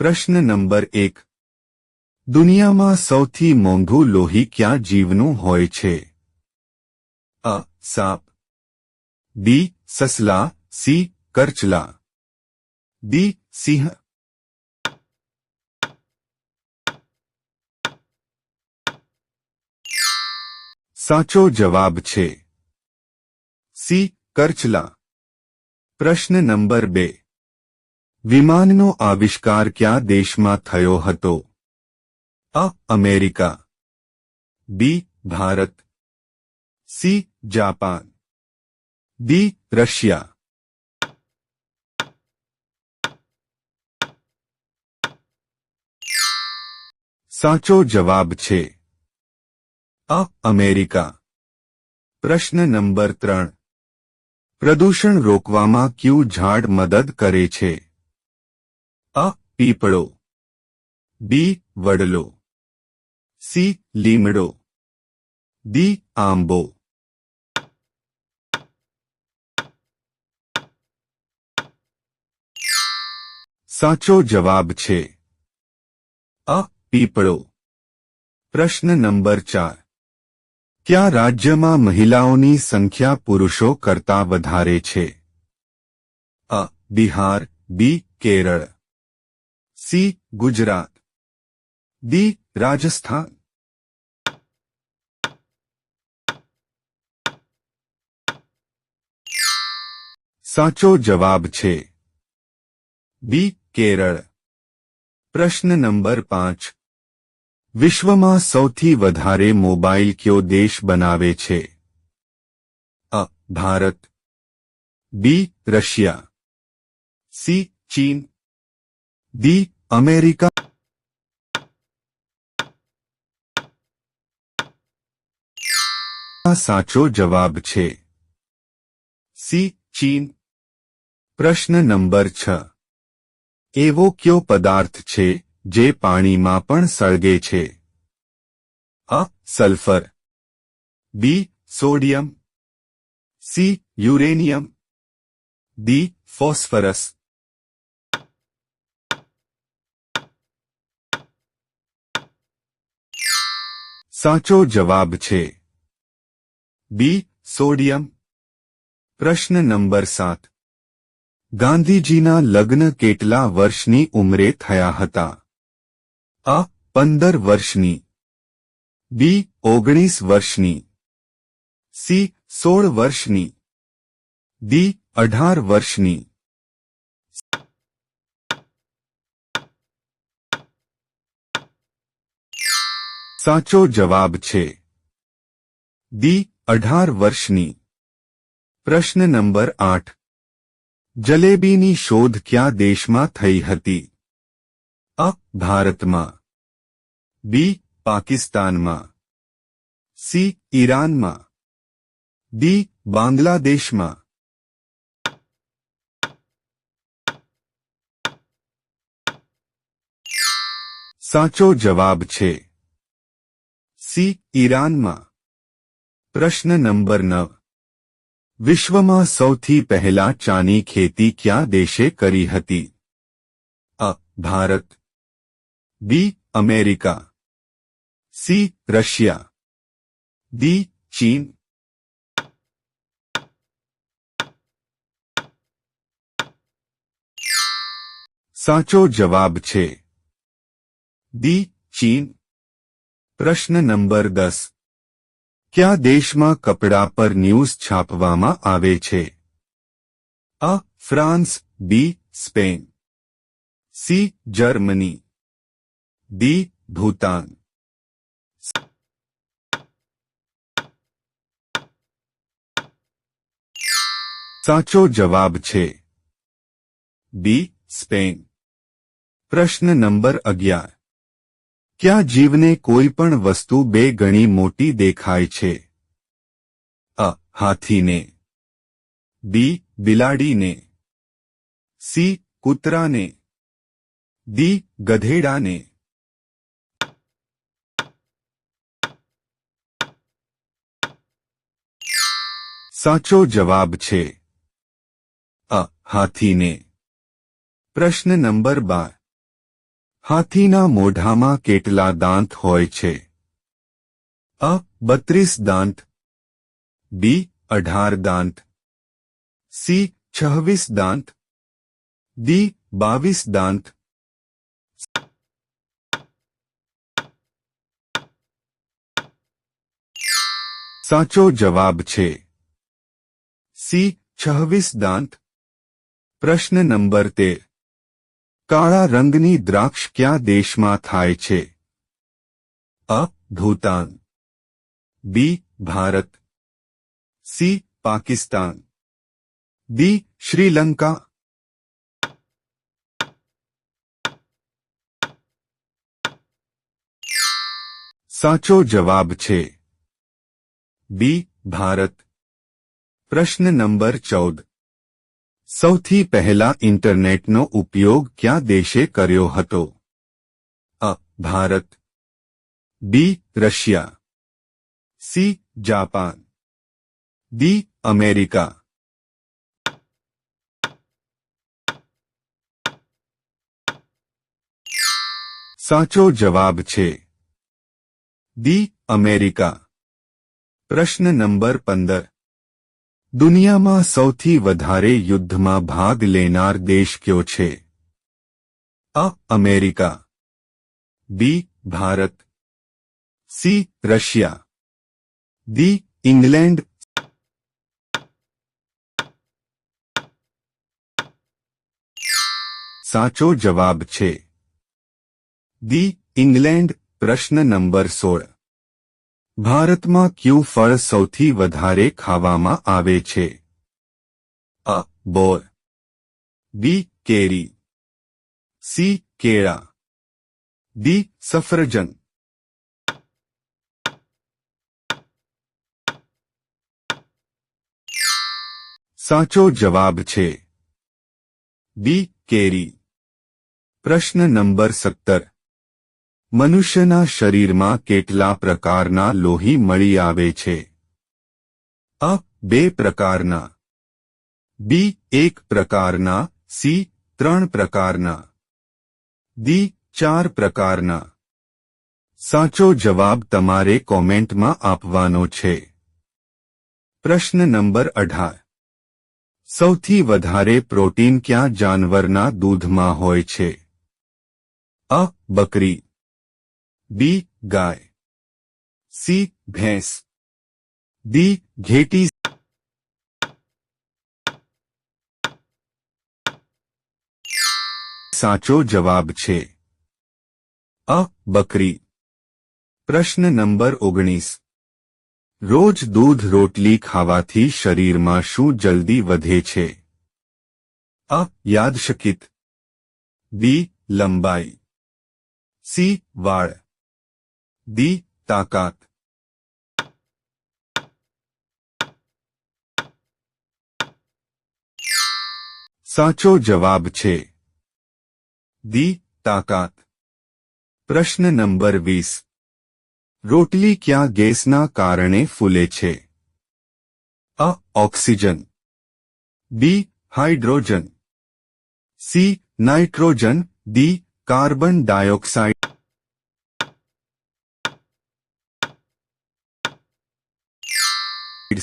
પ્રશ્ન નંબર 1. દુનિયામાં સૌથી મોંઘું લોહી કયા જીવનું હોય છે? અ. સાપ, બી. સસલા, સી. કરચલા, ડી. સિંહ. સાચો જવાબ છે સી. કરચલા. પ્રશ્ન નંબર 2. વિમાનનો આવિષ્કાર કયા દેશમાં થયો હતો? અ. America, B. Bharat, C. Japan, D. Russia. સાચો જવાબ છે અ. અમેરિકા. પ્રશ્ન નંબર 3. પ્રદૂષણ રોકવામાં કયું ઝાડ મદદ કરે છે? અ. પીપળો, બી. વડલો, સી. લીમડો, ડી. આંબો. સાચો જવાબ છે અ. પીપળો. પ્રશ્ન નંબર 4. કયા રાજ્યમાં મહિલાઓની સંખ્યા પુરુષો કરતાં વધારે છે? અ. બિહાર, બી. કેરળ, સી. ગુજરાત, ડી. રાજસ્થાન. સાચો જવાબ છે બી. કેરળ. પ્રશ્ન નંબર 5. વિશ્વમાં સૌથી વધારે મોબાઈલ કયો દેશ બનાવે છે? અ. ભારત, બી. Russia, C. ચીન, ડી. અમેરિકા. સાચો જવાબ છે સી. ચીન. પ્રશ્ન નંબર 6. એવો કયો પદાર્થ છે જે પાણીમાં પણ સળગે છે? અ. Sulphur, B. Sodium, C. Uranium, D. Phosphorus. સાચો જવાબ છે બી. સોડિયમ. પ્રશ્ન નંબર 7. ગાંધીજીના લગ્ન કેટલા વર્ષની ઉંમરે થયા હતા? અ. 15 વર્ષની, બી. 19 વર્ષની, સી. 16 વર્ષની, ડી. 18 વર્ષની. સાચો જવાબ છે ડી. 18 વર્ષની. પ્રશ્ન નંબર 8. જલેબીની શોધ કયા દેશમાં થઈ હતી? અ. ભારતમાં, બી. પાકિસ્તાનમાં, સી. ઈરાનમાં, ડી. બાંગ્લાદેશમાં. સાચો જવાબ છે સી. ઈરાનમાં. પ્રશ્ન નંબર 9. વિશ્વમાં સૌથી પહેલા ચાની ખેતી કયા દેશે કરી હતી? અ. Bharat, B. America, C. Russia, D. ચીન. સાચો જવાબ છે ડી. ચીન. પ્રશ્ન નંબર 10. કયા દેશમાં કપડા પર ન્યૂઝ છાપવામાં આવે છે? અ. France, B. Spain, C. Germany, D. Bhutan. સાચો જવાબ છે બી. સ્પેન. પ્રશ્ન નંબર 11. કયા જીવને કોઈ પણ વસ્તુ બે ગણી મોટી દેખાય છે? અ. હાથીને, બી. બિલાડીને, સી. કૂતરાને, ડી. ગધેડાને. સાચો જવાબ છે અ. હાથીને. પ્રશ્ન નંબર 12. હાથીના મોઢામાં કેટલા દાંત હોય છે? અ 32 દાંત, બી 18 દાંત, સી 26 દાંત, ડી 22 દાંત. સાચો જવાબ છે સી 26 દાંત. પ્રશ્ન નંબર 13. કાળા રંગની દ્રાક્ષ કયા દેશમાં થાય છે? અ ભૂતાન, બી ભારત, સી પાકિસ્તાન, ડી શ્રીલંકા. સાચો જવાબ છે બી ભારત. પ્રશ્ન નંબર 14. સૌથી પહેલા ઇન્ટરનેટનો ઉપયોગ કયા દેશે કર્યો હતો? અ Bharat, B Russia, C Japan, D America. સાચો જવાબ છે ડી અમેરિકા. પ્રશ્ન નંબર 15. દુનિયામાં સૌથી વધારે યુદ્ધમાં ભાગ લેનાર દેશ કયો છે? અ America, B Bharat, C Russia, D England. સાચો જવાબ છે ડી ઇંગ્લેન્ડ. પ્રશ્ન નંબર 16. ભારતમાં કયું ફળ સૌથી વધારે ખાવામાં આવે છે? અ બોર, બી કેરી, સી કેળા, ડી સફરજન. સાચો જવાબ છે બી કેરી. પ્રશ્ન નંબર 17. મનુષ્યના શરીરમાં કેટલા પ્રકારના લોહી મળી આવે છે? અ 2 પ્રકારના, બી 1 પ્રકારના, સી 3 પ્રકારના, ડી 4 પ્રકારના. સાચો જવાબ તમારે કોમેન્ટમાં આપવાનો છે. પ્રશ્ન નંબર 18. સૌથી વધારે પ્રોટીન કયા જાનવરના દૂધમાં હોય છે? અ બકરી, બી ગાય, સી ભેંસ, ડી ઘેટી. સાચો જવાબ છે અ બકરી. પ્રશ્ન નંબર 19. રોજ દૂધ રોટલી ખાવાથી શરીરમાં શું જલ્દી વધે છે? અ યાદશક્તિ, બી લંબાઈ, સી વાળ, ડી તાકાત. સાચો જવાબ છે ડી તાકાત. પ્રશ્ન નંબર 20. રોટલી કયા ગેસના કારણે ફૂલે છે? અ oxygen, B hydrogen, C nitrogen, D carbon dioxide.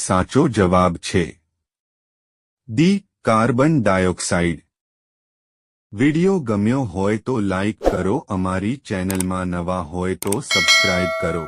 સાચો જવાબ છે ડી કાર્બન ડાયોક્સાઇડ. વિડિયો ગમ્યો હોય તો લાઇક કરો, અમારી ચેનલમાં નવા હોય તો સબસ્ક્રાઇબ કરો.